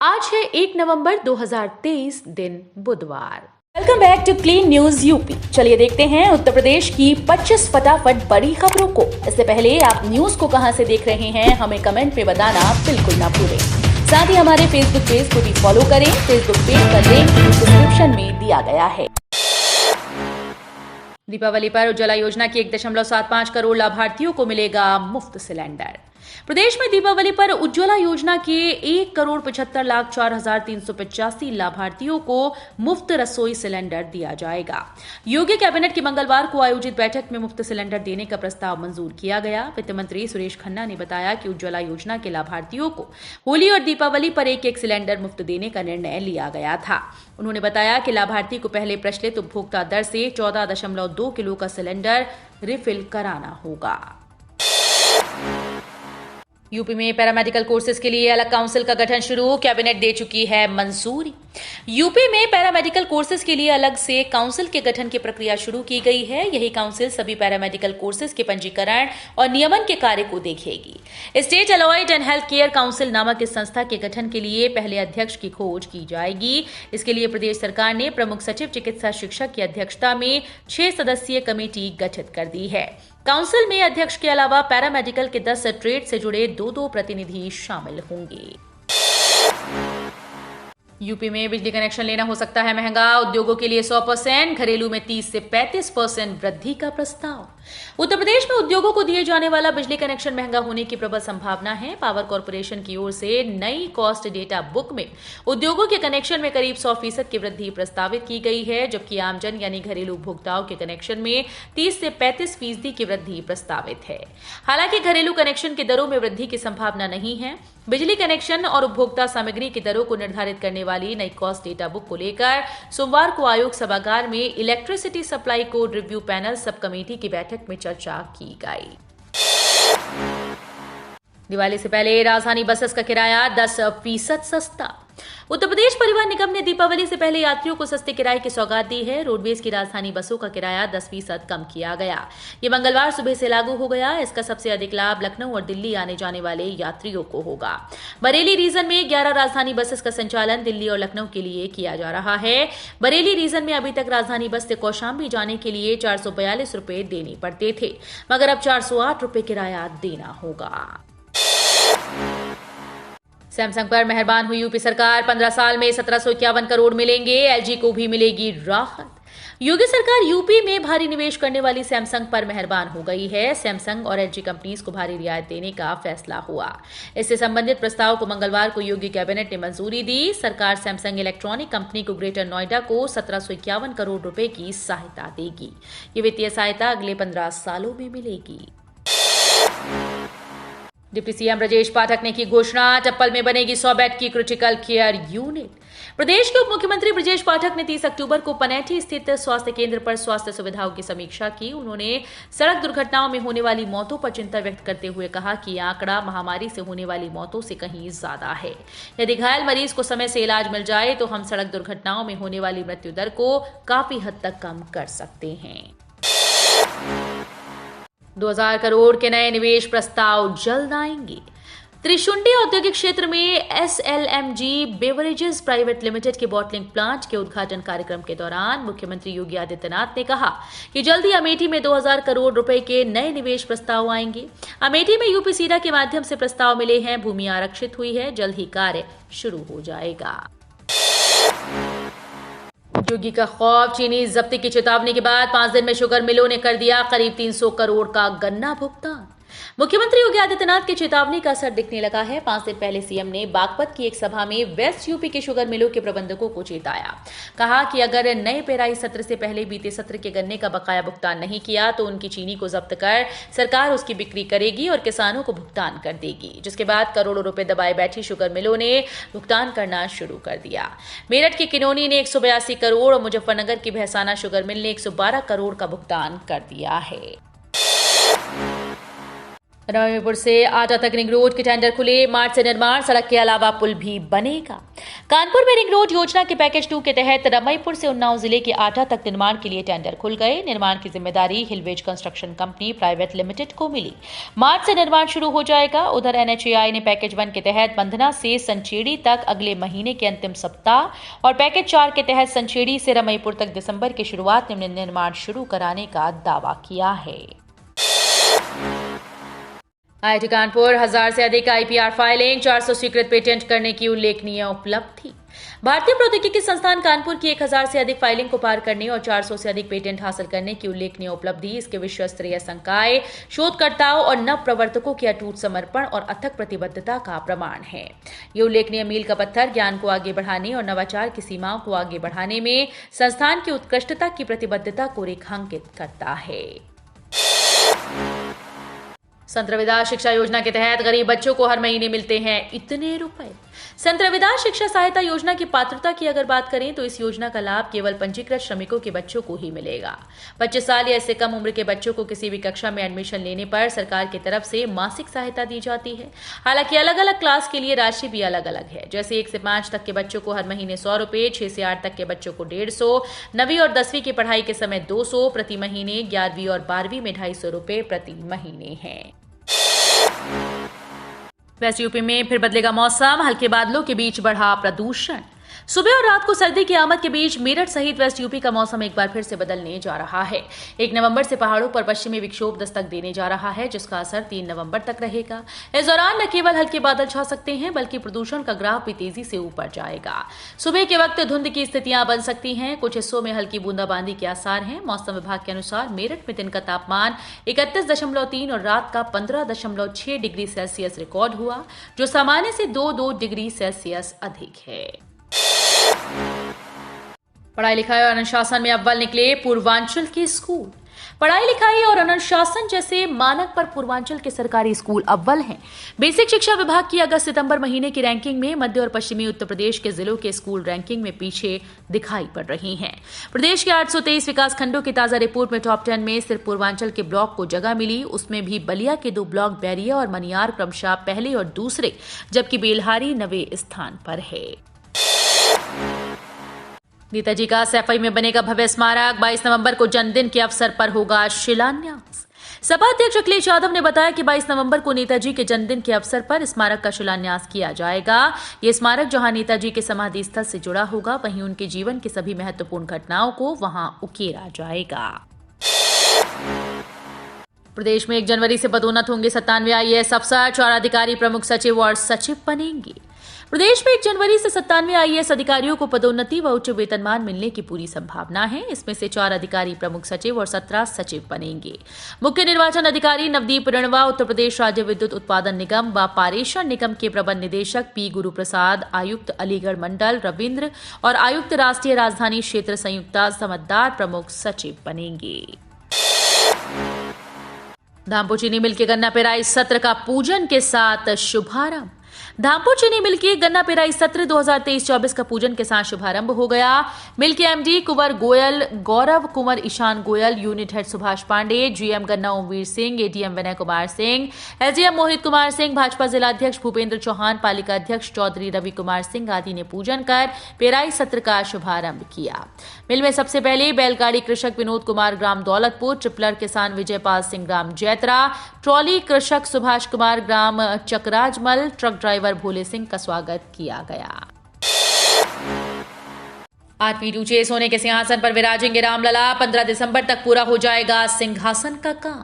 आज है 1 नवंबर 2023 दिन बुधवार। Welcome back to clean news UP. चलिए देखते हैं उत्तर प्रदेश की 25 फटाफट बड़ी खबरों को। इससे पहले आप न्यूज को कहां से देख रहे हैं हमें कमेंट में बताना बिल्कुल ना भूलें। साथ ही हमारे फेसबुक पेज को भी फॉलो करें। फेसबुक पेज का लिंक डिस्क्रिप्शन में दिया गया है। दीपावली पर उज्ज्वला योजना की 1.75 करोड़ लाभार्थियों को मिलेगा मुफ्त सिलेंडर। प्रदेश में दीपावली पर उज्ज्वला योजना के 1,75,04,385 लाभार्थियों को मुफ्त रसोई सिलेंडर दिया जाएगा। योगी कैबिनेट की मंगलवार को आयोजित बैठक में मुफ्त सिलेंडर देने का प्रस्ताव मंजूर किया गया। वित्त मंत्री सुरेश खन्ना ने बताया कि उज्ज्वला योजना के लाभार्थियों को होली और दीपावली पर एक सिलेंडर मुफ्त देने का निर्णय लिया गया था। उन्होंने बताया कि लाभार्थी को पहले प्रचलित उपभोक्ता दर से 14.2 किलो का सिलेंडर रिफिल कराना होगा। यूपी में पैरामेडिकल कोर्सेज के लिए अलग काउंसिल का गठन शुरू, कैबिनेट दे चुकी है मंजूरी। यूपी में पैरामेडिकल कोर्सेज के लिए अलग से काउंसिल के गठन की प्रक्रिया शुरू की गई है। यही काउंसिल सभी पैरामेडिकल कोर्सेज के पंजीकरण और नियमन के कार्य को देखेगी। State allied and health care council नामक इस संस्था के गठन के लिए पहले अध्यक्ष की खोज की जाएगी। इसके लिए प्रदेश सरकार ने प्रमुख सचिव चिकित्सा शिक्षक की अध्यक्षता में 6 सदस्यीय कमेटी गठित कर दी है। काउंसिल में अध्यक्ष के अलावा पैरामेडिकल के 10 ट्रेड से जुड़े 2 प्रतिनिधि शामिल होंगे। यूपी में बिजली कनेक्शन लेना हो सकता है महंगा, उद्योगों के लिए 100%, घरेलू में 30 से 35% वृद्धि का प्रस्ताव। उत्तर प्रदेश में उद्योगों को दिए जाने वाला बिजली कनेक्शन महंगा होने की प्रबल संभावना है। पावर कॉर्पोरेशन की ओर से नई कॉस्ट डेटा बुक में उद्योगों के कनेक्शन में करीब 100% की वृद्धि प्रस्तावित की गई है, जबकि आमजन यानी घरेलू उपभोक्ताओं के कनेक्शन में 30 से 35% की वृद्धि प्रस्तावित है। हालांकि घरेलू कनेक्शन की दरों में वृद्धि की संभावना नहीं है। बिजली कनेक्शन और उपभोक्ता सामग्री की दरों को निर्धारित करने वाली नई कॉस्ट डेटा बुक को लेकर सोमवार को आयोग सभागार में electricity supply code review panel sub committee की बैठक में चर्चा की गई। दिवाली से पहले राजधानी बसेस का किराया 10% सस्ता। उत्तर प्रदेश परिवहन निगम ने दीपावली से पहले यात्रियों को सस्ते किराए की सौगात दी है। रोडवेज की राजधानी बसों का किराया 10% कम किया गया। ये मंगलवार सुबह से लागू हो गया। इसका सबसे अधिक लाभ लखनऊ और दिल्ली आने जाने वाले यात्रियों को होगा। बरेली रीजन में 11 राजधानी बसेस का संचालन दिल्ली और लखनऊ के लिए किया जा रहा है। बरेली रीजन में अभी तक राजधानी बस से कौशाम्बी जाने के लिए 442 रुपए देने पड़ते थे, मगर अब 408 रुपए किराया देना होगा। सैमसंग पर मेहरबान हुई यूपी सरकार, 15 साल में 1751 करोड़ मिलेंगे। एलजी को भी मिलेगी राहत। योगी सरकार यूपी में भारी निवेश करने वाली सैमसंग पर मेहरबान हो गई है। सैमसंग और एलजी कंपनीज को भारी रियायत देने का फैसला हुआ। इससे संबंधित प्रस्ताव को मंगलवार को योगी कैबिनेट ने मंजूरी दी। सरकार सैमसंग इलेक्ट्रॉनिक कंपनी को ग्रेटर नोएडा को 1751 करोड़ रुपए की सहायता देगी। ये वित्तीय सहायता अगले 15 सालों में मिलेगी। डिप्टी सीएम ब्रजेश पाठक ने की घोषणा, टप्पल में बनेगी 100 बेड की क्रिटिकल केयर यूनिट। प्रदेश के उप मुख्यमंत्री ब्रजेश पाठक ने 30 अक्टूबर को पनेठी स्थित स्वास्थ्य केंद्र पर स्वास्थ्य सुविधाओं की समीक्षा की। उन्होंने सड़क दुर्घटनाओं में होने वाली मौतों पर चिंता व्यक्त करते हुए कहा कि यह आंकड़ा महामारी से होने वाली मौतों से कहीं ज्यादा है। यदि घायल मरीज को समय से इलाज मिल जाए तो हम सड़क दुर्घटनाओं में होने वाली मृत्यु दर को काफी हद तक कम कर सकते हैं। 2000 करोड़ के नए निवेश प्रस्ताव जल्द आएंगे। त्रिशुंडी औद्योगिक क्षेत्र में एसएलएमजी बेवरेजेस प्राइवेट लिमिटेड के बॉटलिंग प्लांट के उद्घाटन कार्यक्रम के दौरान मुख्यमंत्री योगी आदित्यनाथ ने कहा कि जल्द ही अमेठी में 2000 करोड़ रुपए के नए निवेश प्रस्ताव आएंगे। अमेठी में यूपीसीडा के माध्यम से प्रस्ताव मिले हैं, भूमि आरक्षित हुई है, जल्द ही कार्य शुरू हो जाएगा। योगी का खौफ, चीनी जब्ती की चेतावनी के बाद 5 दिन में शुगर मिलों ने कर दिया करीब 300 करोड़ का गन्ना भुगतान। मुख्यमंत्री योगी आदित्यनाथ की चेतावनी का असर दिखने लगा है। 5 दिन पहले सीएम ने बागपत की एक सभा में वेस्ट यूपी के शुगर मिलों के प्रबंधकों को चेताया। कहा कि अगर नए पेराई सत्र से पहले बीते सत्र के गन्ने का बकाया भुगतान नहीं किया तो उनकी चीनी को जब्त कर सरकार उसकी बिक्री करेगी और किसानों को भुगतान कर देगी। जिसके बाद करोड़ों रुपए दबाए बैठी शुगर मिलों ने भुगतान करना शुरू कर दिया। मेरठ की किनोनी ने 182 करोड़ और मुजफ्फरनगर की भैसाना शुगर मिल ने 112 करोड़ का भुगतान कर दिया है। रमईपुर से आटा तक रिंग रोड के टेंडर खुले, मार्च से निर्माण, सड़क के अलावा पुल भी बनेगा। कानपुर में रिंग रोड योजना के पैकेज 2 के तहत रमईपुर से उन्नाव जिले के आटा तक निर्माण के लिए टेंडर खुल गए। निर्माण की जिम्मेदारी Hillways construction company private limited को मिली। मार्च से निर्माण शुरू हो जाएगा। उधर NHAI ने पैकेज 1 के तहत बंधना से संचेड़ी तक अगले महीने के अंतिम सप्ताह और पैकेज 4 के तहत संचेड़ी से रमईपुर तक दिसंबर की शुरुआत में निर्माण शुरू कराने का दावा किया है। IIT कानपुर 1000 से अधिक IPR फाइलिंग, 400 स्वीकृत पेटेंट करने की उल्लेखनीय उपलब्धि। भारतीय प्रौद्योगिकी संस्थान कानपुर की 1000 से अधिक फाइलिंग को पार करने और 400 से अधिक पेटेंट हासिल करने की उल्लेखनीय उपलब्धि इसके विश्व स्तरीय संकाय, शोधकर्ताओं और नव प्रवर्तकों के अटूट समर्पण और अथक प्रतिबद्धता का प्रमाण है। ये उल्लेखनीय मील का पत्थर ज्ञान को आगे बढ़ाने और नवाचार की सीमाओं को आगे बढ़ाने में संस्थान की उत्कृष्टता की प्रतिबद्धता को रेखांकित करता है। संत रविदास शिक्षा योजना के तहत गरीब बच्चों को हर महीने मिलते हैं इतने रुपए। संत रविदास शिक्षा सहायता योजना की पात्रता की अगर बात करें तो इस योजना का लाभ केवल पंजीकृत श्रमिकों के बच्चों को ही मिलेगा। 25 साल या इससे कम उम्र के बच्चों को किसी भी कक्षा में एडमिशन लेने पर सरकार की तरफ से मासिक सहायता दी जाती है। हालांकि अलग अलग क्लास के लिए राशि भी अलग अलग है। जैसे 1 से 5 तक के बच्चों को हर महीने 100 रुपए, 6 से 8 तक के बच्चों को 150, 9वीं और 10वीं की पढ़ाई के समय 200 प्रति महीने, 11वीं और 12वीं में 250 रुपए प्रति महीने है। वेस्ट यूपी में फिर बदलेगा मौसम, हल्के बादलों के बीच बढ़ा प्रदूषण। सुबह और रात को सर्दी की आमद के बीच मेरठ सहित वेस्ट यूपी का मौसम एक बार फिर से बदलने जा रहा है। 1 नवंबर से पहाड़ों पर पश्चिमी विक्षोभ दस्तक देने जा रहा है, जिसका असर 3 नवंबर तक रहेगा। इस दौरान न केवल हल्के बादल छा सकते हैं बल्कि प्रदूषण का ग्राफ भी तेजी से ऊपर जाएगा। सुबह के वक्त धुंध की स्थितियां बन सकती हैं, कुछ हिस्सों में हल्की बूंदाबांदी के आसार हैं। मौसम विभाग के अनुसार मेरठ में दिन का तापमान 31.3 और रात का 15.6 डिग्री सेल्सियस रिकॉर्ड हुआ, जो सामान्य से 2 डिग्री सेल्सियस अधिक है। पढ़ाई लिखाई और अनुशासन में अव्वल निकले पूर्वांचल के स्कूल। पढ़ाई लिखाई और अनुशासन जैसे मानक पर पूर्वांचल के सरकारी स्कूल अव्वल हैं। बेसिक शिक्षा विभाग की अगस्त सितंबर महीने की रैंकिंग में मध्य और पश्चिमी उत्तर प्रदेश के जिलों के स्कूल रैंकिंग में पीछे दिखाई पड़ रही हैं। प्रदेश के 823 विकास खंडों की ताजा रिपोर्ट में टॉप 10 में सिर्फ पूर्वांचल के ब्लॉक को जगह मिली। उसमें भी बलिया के 2 ब्लॉक बैरिया और मनियार क्रमशः पहले और दूसरे, जबकि बेलहारी 9वें स्थान पर है। नेताजी का सैफई में बनेगा भव्य स्मारक, 22 नवंबर को जन्मदिन के अवसर पर होगा शिलान्यास। सपा अध्यक्ष अखिलेश यादव ने बताया कि 22 नवंबर को नेताजी के जन्मदिन के अवसर पर स्मारक का शिलान्यास किया जाएगा। ये स्मारक जहां नेताजी के समाधि स्थल से जुड़ा होगा, वहीं उनके जीवन की सभी महत्वपूर्ण घटनाओं को वहां उकेरा जाएगा। प्रदेश में 1 जनवरी से पदोन्नत होंगे 97 IAS अफसर, 4 अधिकारी प्रमुख सचिव और सचिव बनेंगे। प्रदेश में 1 जनवरी से 97 IAS अधिकारियों को पदोन्नति व उच्च वेतनमान मिलने की पूरी संभावना है। इसमें से 4 अधिकारी प्रमुख सचिव और 17 सचिव बनेंगे। मुख्य निर्वाचन अधिकारी नवदीप रणवा, उत्तर प्रदेश राज्य विद्युत उत्पादन निगम व पारेषण निगम के प्रबंध निदेशक P गुरुप्रसाद, आयुक्त अलीगढ़ मंडल रविंद्र और आयुक्त राष्ट्रीय राजधानी क्षेत्र संयुक्ता समझदार प्रमुख सचिव बनेंगे। धामपुर चीनी मिल के गन्ना पेराई सत्र का पूजन के साथ शुभारंभ। धामपुर चीनी मिल के गन्ना पेराई सत्र 2023-24 का पूजन के साथ शुभारंभ हो गया। मिल के MD Kunwar Goyal, Gaurav Kunwar Ishan Goyal, unit head Subhash Pande, GM गन्ना ओमवीर सिंह, ADM विनय कुमार सिंह, SDM मोहित कुमार सिंह, भाजपा जिलाध्यक्ष भूपेंद्र चौहान, पालिका अध्यक्ष चौधरी रवि कुमार सिंह आदि ने पूजन कर पेराई सत्र का शुभारंभ किया। मिल में सबसे पहले बैलगाड़ी कृषक विनोद कुमार ग्राम दौलतपुर, ट्रिपलर किसान विजयपाल सिंह ग्राम जैतरा, ट्रॉली कृषक सुभाष कुमार ग्राम चकराजमल, ट्रक ड्राइवर भोले सिंह का स्वागत किया गया। 8 फीट ऊंचे सोने के सिंहासन पर विराजेंगे रामलला, 15 दिसंबर तक पूरा हो जाएगा सिंहासन का काम।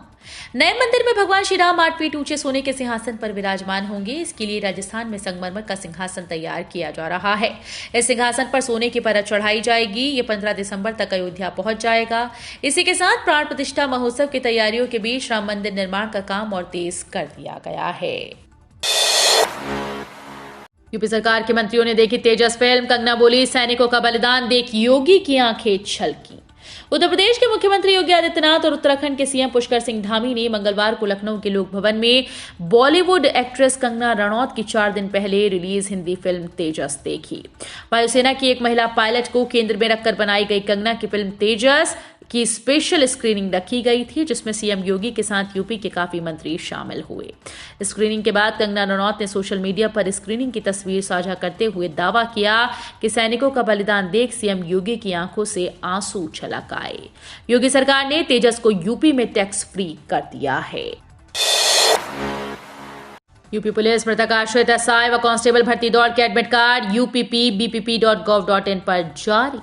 नए मंदिर में भगवान श्री राम 8 फीट ऊंचे सोने के सिंहासन पर विराजमान होंगे। इसके लिए राजस्थान में संगमरमर का सिंहासन तैयार किया जा रहा है। इस सिंहासन पर सोने की परत चढ़ाई जाएगी। ये 15 दिसंबर तक अयोध्या पहुंच जाएगा। इसी के साथ प्राण प्रतिष्ठा महोत्सव की तैयारियों के बीच राम मंदिर निर्माण का काम और तेज कर दिया गया है। यूपी सरकार के मंत्रियों ने देखी तेजस फिल्म, कंगना बोली सैनिकों का बलिदान देख योगी की आंखें छलकी। उत्तर प्रदेश के मुख्यमंत्री योगी आदित्यनाथ और उत्तराखंड के सीएम पुष्कर सिंह धामी ने मंगलवार को लखनऊ के लोक भवन में बॉलीवुड एक्ट्रेस कंगना रनौत की 4 दिन पहले रिलीज हिंदी फिल्म तेजस देखी। वायुसेना की एक महिला पायलट को केंद्र में रखकर बनाई गई कंगना की फिल्म तेजस की स्पेशल स्क्रीनिंग रखी गई थी, जिसमें सीएम योगी के साथ यूपी के काफी मंत्री शामिल हुए। स्क्रीनिंग के बाद कंगना रनौत ने सोशल मीडिया पर स्क्रीनिंग की तस्वीर साझा करते हुए दावा किया कि सैनिकों का बलिदान देख सीएम योगी की आंखों से आंसू छलक आए। योगी सरकार ने तेजस को यूपी में टैक्स फ्री कर दिया है। यूपी पुलिस मृतक आश्रित एसआई व कांस्टेबल भर्ती दौड़ के एडमिट कार्ड uppbpp.gov.in पर जारी।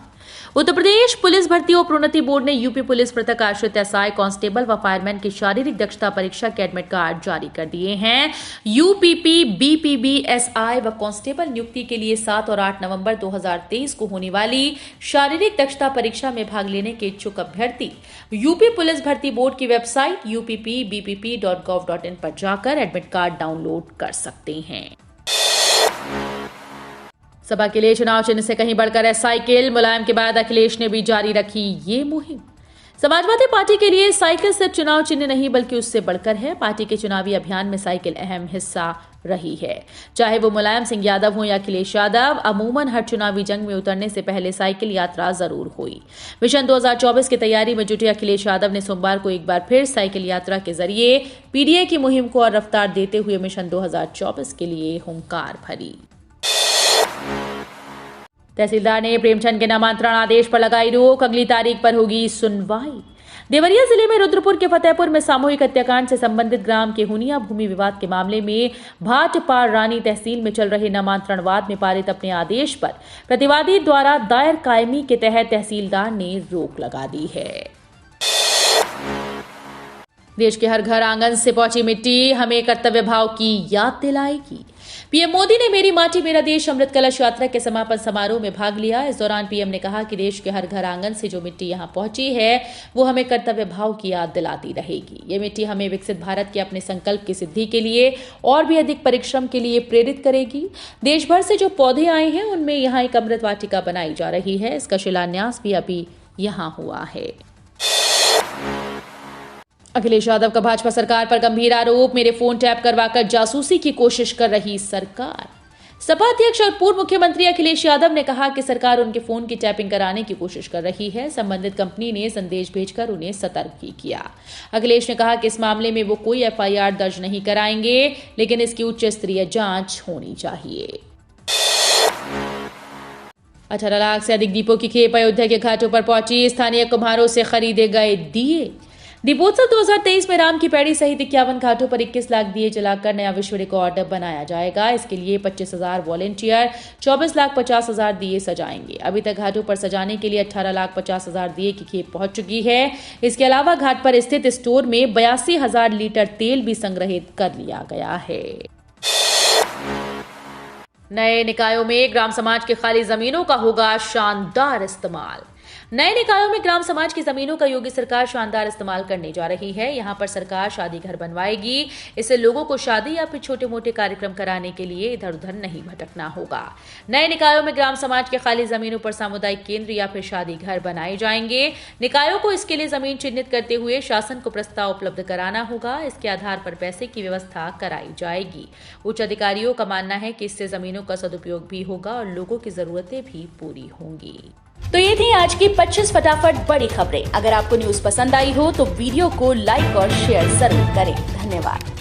उत्तर प्रदेश पुलिस भर्ती और प्रोन्नति बोर्ड ने यूपी पुलिस मृतक आश्रित एसआई, कांस्टेबल व फायरमैन की शारीरिक दक्षता परीक्षा के एडमिट कार्ड जारी कर दिए हैं। UPPBPB एसआई व कांस्टेबल नियुक्ति के लिए 7 और 8 नवंबर 2023 को होने वाली शारीरिक दक्षता परीक्षा में भाग लेने के इच्छुक अभ्यर्थी यूपी पुलिस भर्ती बोर्ड की वेबसाइट uppbpp.gov.in पर जाकर एडमिट कार्ड डाउनलोड कर सकते हैं। सपा के लिए चुनाव चिन्ह से कहीं बढ़कर है साइकिल। मुलायम के बाद अखिलेश ने भी जारी रखी ये मुहिम। समाजवादी पार्टी के लिए साइकिल सिर्फ चुनाव चिन्ह नहीं बल्कि उससे बढ़कर है। पार्टी के चुनावी अभियान में साइकिल अहम हिस्सा रही है। चाहे वो मुलायम सिंह यादव हो या अखिलेश यादव, अमूमन हर चुनावी जंग में उतरने से पहले साइकिल यात्रा जरूर हुई। मिशन 2024 की तैयारी में जुटे अखिलेश यादव ने सोमवार को एक बार फिर साइकिल यात्रा के जरिए पीडीए की मुहिम को और रफ्तार देते हुए मिशन 2024 के लिए हुंकार भरी। तहसीलदार ने प्रेमचंद के नामांतरण आदेश पर लगाई रोक, अगली तारीख पर होगी सुनवाई। देवरिया जिले में रुद्रपुर के फतेहपुर में सामूहिक हत्याकांड से संबंधित ग्राम के हुनिया भूमि विवाद के मामले में भाटपार रानी तहसील में चल रहे नामांतरण वाद में पारित अपने आदेश पर प्रतिवादी द्वारा दायर कायमी के तहत तहसीलदार ने रोक लगा दी है। देश के हर घर आंगन से पहुंची मिट्टी हमें कर्तव्य भाव की याद दिलाएगी। पीएम मोदी ने मेरी माटी मेरा देश अमृत कलश यात्रा के समापन समारोह में भाग लिया। इस दौरान पीएम ने कहा कि देश के हर घर आंगन से जो मिट्टी यहां पहुंची है वो हमें कर्तव्य भाव की याद दिलाती रहेगी। ये मिट्टी हमें विकसित भारत के अपने संकल्प की सिद्धि के लिए और भी अधिक परिश्रम के लिए प्रेरित करेगी। देश भर से जो पौधे आए हैं उनमें यहाँ एक अमृत वाटिका बनाई जा रही है। इसका शिलान्यास भी अभी यहाँ हुआ है। अखिलेश यादव का भाजपा सरकार पर गंभीर आरोप, मेरे फोन टैप करवाकर जासूसी की कोशिश कर रही सरकार। सपा अध्यक्ष और पूर्व मुख्यमंत्री अखिलेश यादव ने कहा कि सरकार उनके फोन की टैपिंग कराने की कोशिश कर रही है। संबंधित कंपनी ने संदेश भेजकर उन्हें सतर्क भी किया। अखिलेश ने कहा कि इस मामले में वो कोई एफआईआर दर्ज नहीं कराएंगे, लेकिन इसकी उच्च स्तरीय जांच होनी चाहिए। 18 लाख से अधिक दीपों की खेप अयोध्या के घाटों पर पहुंची। स्थानीय कुम्हारों से खरीदे गए दिए। दीपोत्सव 2023 में राम की पैड़ी सहित 51 घाटों पर 21 लाख दिए जलाकर नया विश्व रिकॉर्ड बनाया जाएगा। इसके लिए 25,000 वॉलेंटियर 24,50,000 दिए सजाएंगे। अभी तक घाटों पर सजाने के लिए 18,50,000 दिए की खेप पहुंच चुकी है। इसके अलावा घाट पर स्थित स्टोर में 82,000 लीटर तेल भी संग्रहित कर लिया गया है। नए निकायों में ग्राम समाज की खाली जमीनों का होगा शानदार इस्तेमाल। नए निकायों में ग्राम समाज की जमीनों का योगी सरकार शानदार इस्तेमाल करने जा रही है। यहां पर सरकार शादी घर बनवाएगी। इससे लोगों को शादी या फिर छोटे मोटे कार्यक्रम कराने के लिए इधर उधर नहीं भटकना होगा। नए निकायों में ग्राम समाज के खाली जमीनों पर सामुदायिक केंद्र या फिर शादी घर बनाए जाएंगे। निकायों को इसके लिए जमीन चिन्हित करते हुए शासन को प्रस्ताव उपलब्ध कराना होगा। इसके आधार पर पैसे की व्यवस्था कराई जाएगी। उच्च अधिकारियों का मानना है कि इससे जमीनों का सदुपयोग भी होगा और लोगों की जरूरतें भी पूरी होंगी। तो ये थी आज की 25 फटाफट बड़ी खबरें। अगर आपको न्यूज पसंद आई हो तो वीडियो को लाइक और शेयर जरूर करें। धन्यवाद।